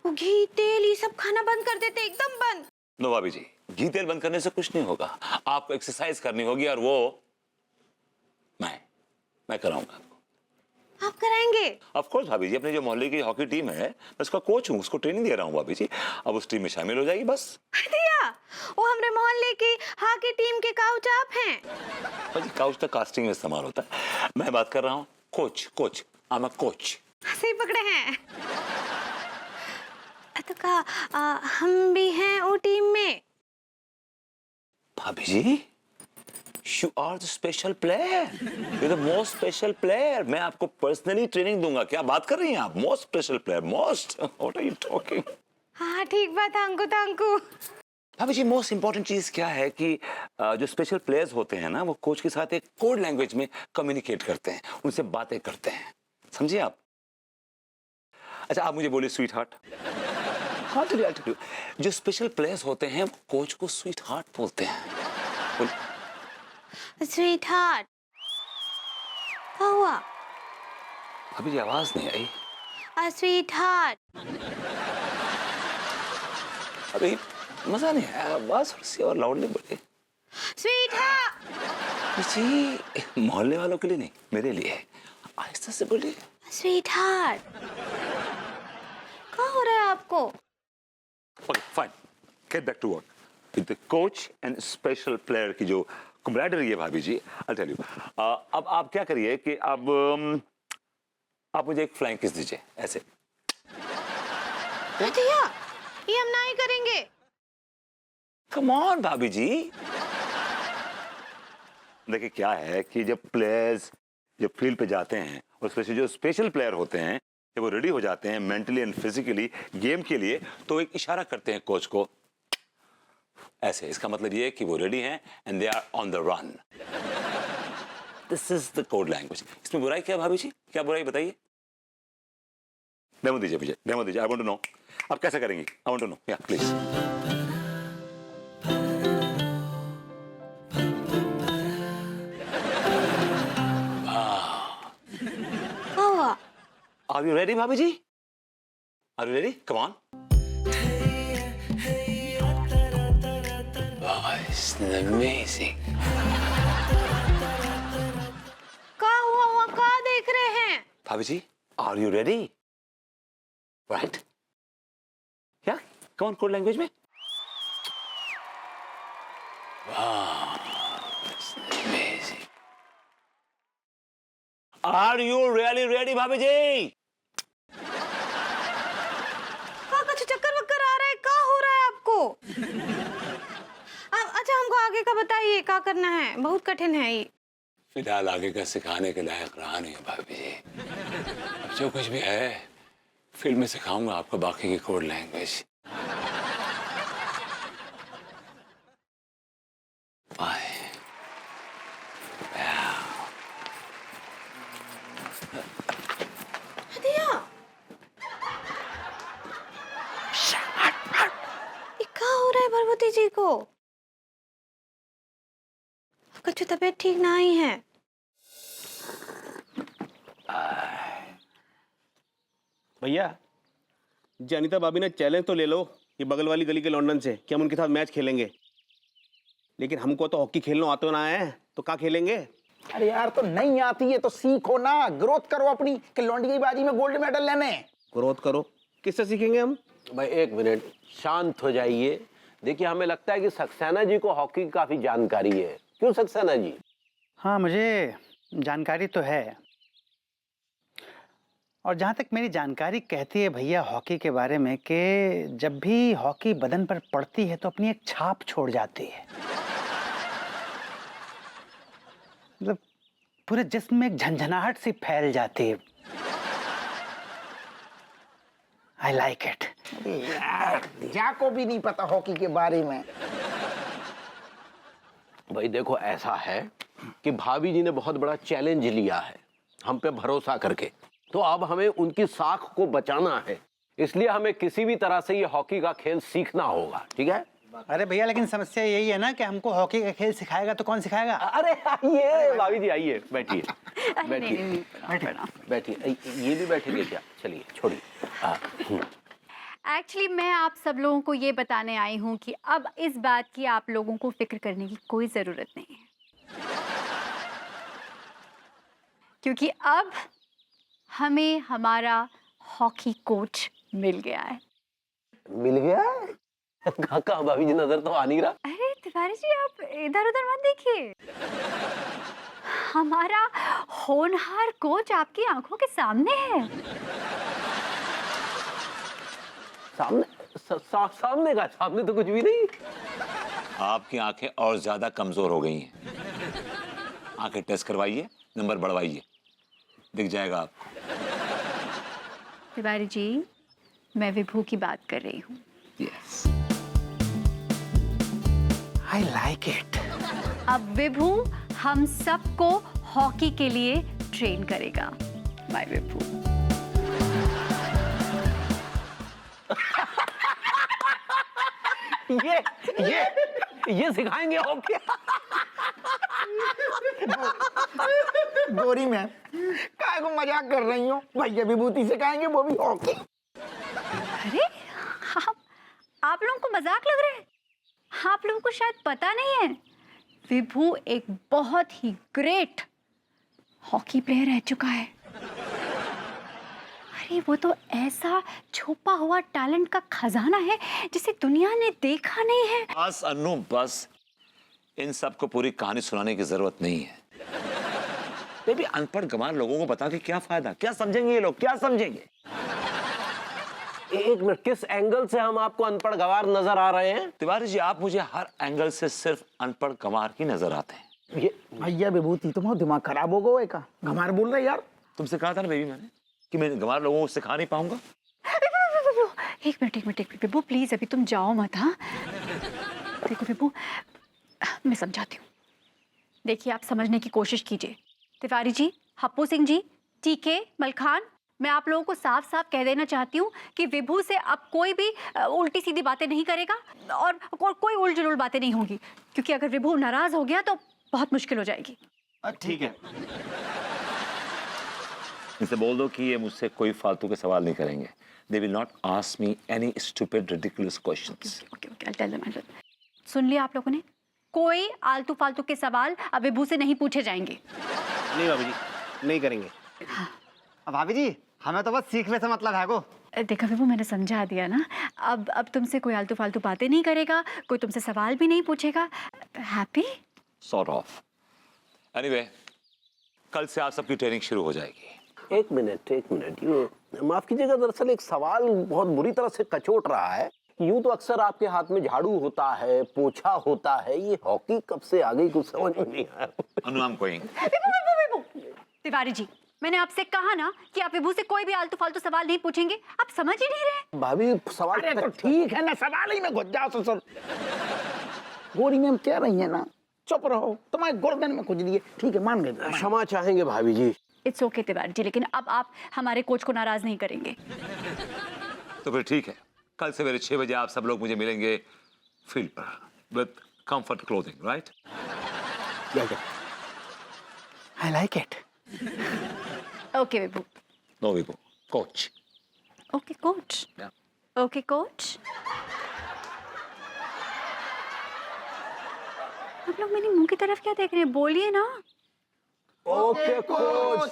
वो घी तेल ये सब खाना बंद कर देते, एकदम बंद। नो भाभी जी, घी तेल बंद करने से कुछ नहीं होगा। आपको एक्सरसाइज करनी होगी और वो मैं कराऊंगा आपको। आप कराएंगे? ऑफ कोर्स भाभी जी, अपनी जो मोहल्ले की हॉकी टीम है, मैं उसका कोच हूँ, उसको ट्रेनिंग दे रहा हूँ भाभी जी। अब उस टीम में शामिल हो जाएगी बस। दिया, वो हमरे मोहल्ले की हॉकी टीम के काउच आप हैं। भाजी काउच तो कास्टिंग में इस्तेमाल होता है, मैं बात कर रहा हूँ coach. Coach I am a coach. सही पकड़े हैं। तो का हम भी हैं वो टीम में। भाभी जी, You are the special player. You're the most special player. मैं आपको पर्सनली ट्रेनिंग दूंगा। क्या बात कर रही हैं आप? Most special player, most. What are you talking? हाँ ठीक बात, थैंकू। भाभी जी, मोस्ट इंपॉर्टेंट चीज क्या है कि जो स्पेशल प्लेयर्स होते हैं ना, वो कोच के साथ एक कोड लैंग्वेज में कम्युनिकेट करते हैं, उनसे बातें करते हैं, समझिए आप। अच्छा आप मुझे बोलिए स्वीट हार्ट। हाँ चलिए, जो स्पेशल प्लेयर्स होते हैं वो कोच को स्वीट हार्ट बोलते हैं। स्वीट हार्ट क्या हुआ? अभी जी आवाज नहीं आई। Sweet heart. अभी मजा नहीं आया, आवाज थोड़ी सी और लाउडली बोलिए। Sweet heart. जी मोहल्ले वालों के लिए नहीं, मेरे लिए आहिस्ता से बोलिए। स्वीट हार्ट क्या हो रहा है आपको? Okay fine, get back to work with the coach and special player की जो कॉम्रेडरी है भाभी जी। आई टेल यू, अब आप क्या करिए कि अब आप मुझे एक फ्लाइंग किस दीजिए, ऐसे। भैया ये हम नहीं करेंगे। कम ऑन भाभी जी। देखिए क्या है कि जब प्लेयर्स जब फील्ड पे जाते हैं और स्पेशली जो स्पेशल प्लेयर होते हैं, जब वो रेडी हो जाते हैं मेंटली एंड फिजिकली गेम के लिए, तो एक इशारा करते हैं कोच को ऐसे। इसका मतलब ये है कि वो रेडी हैं and they are on the run. This is the code language. इसमें बुराई क्या भाभी जी? क्या बुराई बताइए? डेमो दीजिए मुझे, डेमो दीजिए। आई वांट टू नो आप कैसे करेंगी। आई वांट टू नो, या प्लीज। क्या हुआ? आर यू रेडी भाभी जी? Are you ready? Come on. Amazing. क्या हुआ क्या देख रहे हैं? भाभी जी, आर यू रेडी? राइट? क्या? कौन कोड लैंग्वेज में? Amazing. Are you really ready भाभी जी? क्या कुछ चक्कर वक्कर आ रहा है? क्या हो रहा है आपको? अच्छा हमको आगे का बताइए, क्या करना है? बहुत कठिन है ये। फिलहाल आगे का सिखाने के लायक रहा नहीं है भाभी जी। अब जो कुछ भी है फील्ड में सिखाऊंगा आपको बाकी की कोड लैंग्वेज। दिया ये क्या हो रहा है भगवती जी को? कुछ तबीयत ठीक नहीं है। भैया जी, अनीता भाभी ने चैलेंज तो ले लो ये बगल वाली गली के लॉन्डन से कि हम उनके साथ मैच खेलेंगे, लेकिन हमको तो हॉकी खेलना आता ना है, तो क्या खेलेंगे? अरे यार, तो नहीं आती है तो सीखो ना, ग्रोथ करो अपनी कि लौंडी की बाजी में गोल्ड मेडल लेने। ग्रोथ करो, किससे सीखेंगे हम? भाई एक मिनट शांत हो जाइए। देखिए हमें लगता है कि सक्सेना जी को हॉकी की काफी जानकारी है। क्यों सक्सेना जी? हाँ मुझे जानकारी तो है, और जहाँ तक मेरी जानकारी कहती है भैया हॉकी के बारे में कि जब भी हॉकी बदन पर पड़ती है तो अपनी एक छाप छोड़ जाती है। मतलब पूरे जिस्म में एक झंझनाहट सी फैल जाती है। आई लाइक इट। अरे यार, जा को भी नहीं पता हॉकी के बारे में। भाई देखो ऐसा है कि भाभी जी ने बहुत बड़ा चैलेंज लिया है हम पे भरोसा करके, तो अब हमें उनकी साख को बचाना है, इसलिए हमें किसी भी तरह से ये हॉकी का खेल सीखना होगा। ठीक है? अरे भैया लेकिन समस्या यही है ना कि हमको हॉकी का खेल सिखाएगा तो कौन सिखाएगा? अरे आइए भाभी जी, आइए बैठिए बैठिए बैठिए। ये भी बैठेंगे क्या? चलिए छोड़िए। एक्चुअली मैं आप सब लोगों को ये बताने आई हूँ कि अब इस बात की आप लोगों को फिक्र करने की कोई ज़रूरत नहीं है, क्योंकि अब हमें हमारा हॉकी कोच मिल गया है। मिल गया है? कहाँ भाभी जी, नजर तो आ नहीं रहा। अरे तिवारी जी, आप इधर उधर मत देखिए, हमारा होनहार कोच आपकी आंखों के सामने है। सामने का? सामने तो कुछ भी नहीं। आपकी आंखें और ज्यादा कमजोर हो गई हैं। आंखें टेस्ट करवाइए, नंबर बढ़वाइए, दिख जाएगा आपको। तिवारी जी, मैं विभू की बात कर रही हूँ। यस। I like it. अब विभू हम सबको हॉकी के लिए ट्रेन करेगा। बाय विभू। ये सिखाएंगे हॉकी? गोरी मैम, काय को मजाक कर रही हो? भैया विभूति सिखाएंगे, वो भी हॉकी। अरे आप लोगों को मजाक लग रहा है? आप लोगों को शायद पता नहीं है, विभू एक बहुत ही ग्रेट हॉकी प्लेयर रह चुका है। अरे वो तो ऐसा छुपा हुआ टैलेंट का खजाना है जिसे दुनिया ने देखा नहीं है। बस अन्नू, बस इन सबको पूरी कहानी सुनाने की जरूरत नहीं है। बेबी, अनपढ़ गंवार लोगों को बता के क्या फायदा? क्या समझेंगे ये लोग? क्या समझेंगे? एक मिनट, किस एंगल से हम आपको अनपढ़ गवार नजर आ रहे हैं? तिवारी जी, आप मुझे हर एंगल से सिर्फ अनपढ़ गंवार ही नजर आते हैं। ये भैया विभूति, तुम्हारा दिमाग खराब हो गया का? गंवार बोल रहे यार। तुमसे कहा था ना बेबी मैंने कि मैं गंवार लोगों को सिखा नहीं पाऊंगा। एक मिनट विभू, प्लीज अभी तुम जाओ मत। हाँ देखो विभू, मैं समझाती हूँ। देखिए, आप समझने की कोशिश कीजिए। तिवारी जी, हप्पू सिंह जी, टीके, मलखान, मैं आप लोगों को साफ साफ कह देना चाहती हूँ कि विभू से अब कोई भी उल्टी सीधी बातें नहीं करेगा और कोई उल्ट जुलूल बातें नहीं होगी, क्योंकि अगर विभू नाराज हो गया तो बहुत मुश्किल हो जाएगी। ठीक है। इनसे बोल दो कि ये मुझसे कोई फालतू के सवाल नहीं करेंगे। They will not ask me any stupid, ridiculous questions. Okay, I'll tell them. सुन लिया आप लोगों ने? कोई आलतू फालतू के सवाल अब विभू से नहीं पूछे जाएंगे। नहीं भाभी जी, नहीं करेंगे। भाभी जी, हमें तो बस सीखने से मतलब है को। देखा विभू, मैंने समझा दिया ना। अब तुमसे कोई आलतू फालतू बातें नहीं करेगा, कोई तुमसे सवाल भी नहीं पूछेगा। हैप्पी? Sort of. Anyway, कल से आप सबकी ट्रेनिंग शुरू हो जाएगी। एक मिनट, ये माफ कीजिएगा, दरअसल एक सवाल बहुत बुरी तरह से कचोट रहा है। यूं तो अक्सर आपके हाथ में झाड़ू होता है, पोछा होता है, ये हॉकी कब से आ गई कुछ समझ में नहीं आया। अनु, I'm going. विभू, तिवारी जी, मैंने आपसे कहा ना कि आप विभू से कोई भी आलतू फालतू सवाल नहीं पूछेंगे। आप समझ ही नहीं रहे। भाभी सवाल अरे तो ठीक है ना, सवाल ही में घुस जाओ ससुर। गोरी मैम कह रही है ना, चुप रहो, तुम्हारे गर्दन में कुछ दिए। ठीक है, मान गए। क्षमा चाहेंगे भाभी जी। इट्स ओके तिवारी जी, लेकिन अब आप हमारे कोच को नाराज नहीं करेंगे। तो फिर ठीक है, कल सवेरे 6 बजे आप सब लोग मुझे मिलेंगे फील्ड पर with comfort clothing, right? I like it. Okay Vibhu. No Vibhu, coach. Okay coach. Okay coach. आप लोग मेरी मुंह की तरफ क्या देख रहे हैं? बोलिए ना। Okay coach.